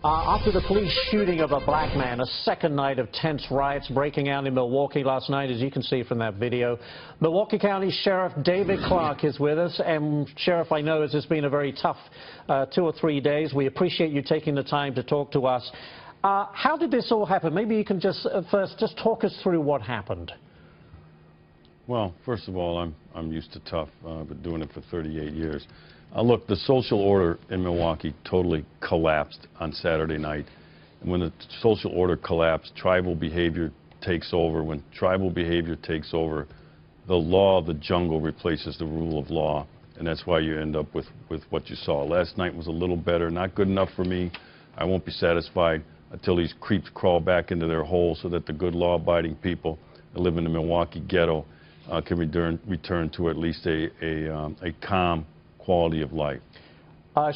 After the police shooting of a black man, a second night of tense riots breaking out in Milwaukee last night, as you can see from that video. Milwaukee County Sheriff David Clarke is with us. And Sheriff, I know this has been a very tough 2 or 3 days. We appreciate you taking the time to talk to us. How did this all happen? Maybe you can just first talk us through what happened. Well, first of all, I'm used to tough. I've been doing it for 38 years. Look, the social order in Milwaukee totally collapsed on Saturday night. And when the social order collapsed, tribal behavior takes over. When tribal behavior takes over, the law of the jungle replaces the rule of law. And that's why you end up with what you saw. Last night was a little better, not good enough for me. I won't be satisfied until these creeps crawl back into their holes so that the good law-abiding people that live in the Milwaukee ghetto can return to at least a calm quality of life.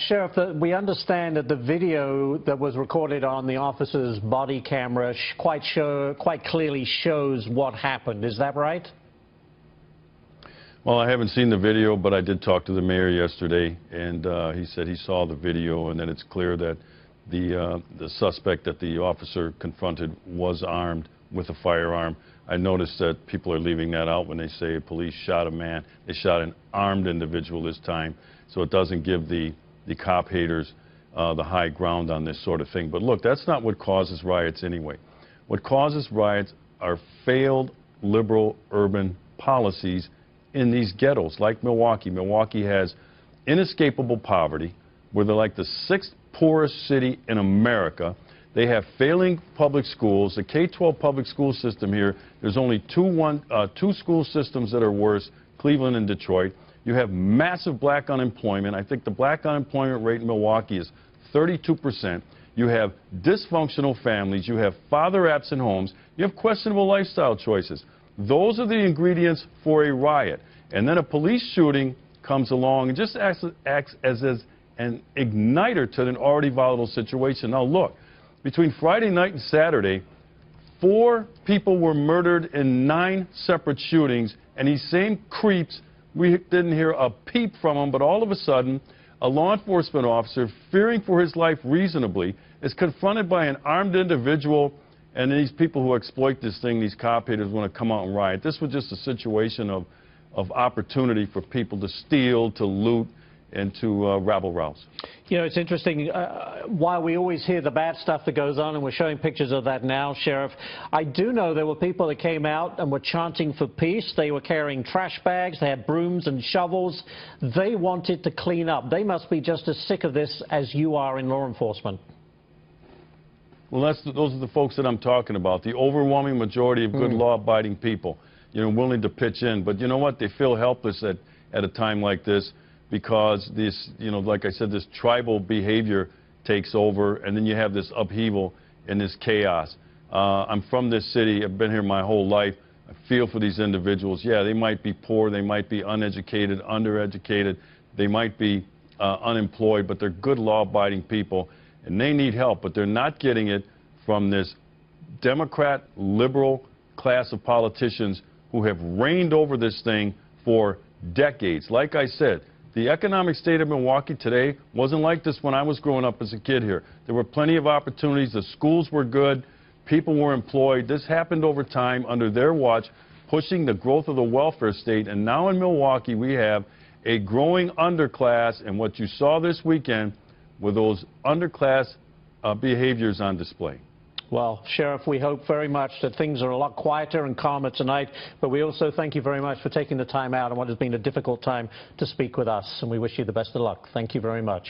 Sheriff, we understand that the video that was recorded on the officer's body camera quite clearly shows what happened. Is that right? Well, I haven't seen the video, but I did talk to the mayor yesterday, and he said he saw the video, and that it's clear that the suspect that the officer confronted was armed with a firearm. I noticed that people are leaving that out when they say police shot a man. They shot an armed individual this time, so it doesn't give the cop haters the high ground on this sort of thing. But look, that's not what causes riots anyway. What causes riots are failed liberal urban policies in these ghettos like Milwaukee. Milwaukee has inescapable poverty. We're like the 6th poorest city in America. They have failing public schools. The K-12 public school system here, there's only two school systems that are worse, Cleveland and Detroit. You have massive black unemployment. I think the black unemployment rate in Milwaukee is 32%. You have dysfunctional families. You have father-absent homes. You have questionable lifestyle choices. Those are the ingredients for a riot. And then a police shooting comes along and just acts as an igniter to an already volatile situation. Now, look. Between Friday night and Saturday, 4 people were murdered in 9 separate shootings, and these same creeps, we didn't hear a peep from them, but all of a sudden, a law enforcement officer, fearing for his life reasonably, is confronted by an armed individual, and these people who exploit this thing, these cop haters, want to come out and riot. This was just a situation of opportunity for people to steal, to loot, and to rabble-rouse. You know, it's interesting, while we always hear the bad stuff that goes on, and we're showing pictures of that now, Sheriff, I do know there were people that came out and were chanting for peace. They were carrying trash bags, they had brooms and shovels. They wanted to clean up. They must be just as sick of this as you are in law enforcement. Well, those are the folks that I'm talking about, the overwhelming majority of good law-abiding people, you know, willing to pitch in. But you know what? They feel helpless at a time like this, because this, you know, like I said, this tribal behavior takes over, and then you have this upheaval and this chaos. I'm from this city. I've been here my whole life. I feel for these individuals. Yeah, they might be poor. They might be uneducated, undereducated. They might be unemployed, but they're good law-abiding people, and they need help. But they're not getting it from this Democrat, liberal class of politicians who have reigned over this thing for decades. Like I said, the economic state of Milwaukee today wasn't like this when I was growing up as a kid here. There were plenty of opportunities. The schools were good. People were employed. This happened over time under their watch, pushing the growth of the welfare state. And now in Milwaukee, we have a growing underclass. And what you saw this weekend were those underclass behaviors on display. Well, Sheriff, we hope very much that things are a lot quieter and calmer tonight, but we also thank you very much for taking the time out on what has been a difficult time to speak with us, and we wish you the best of luck. Thank you very much.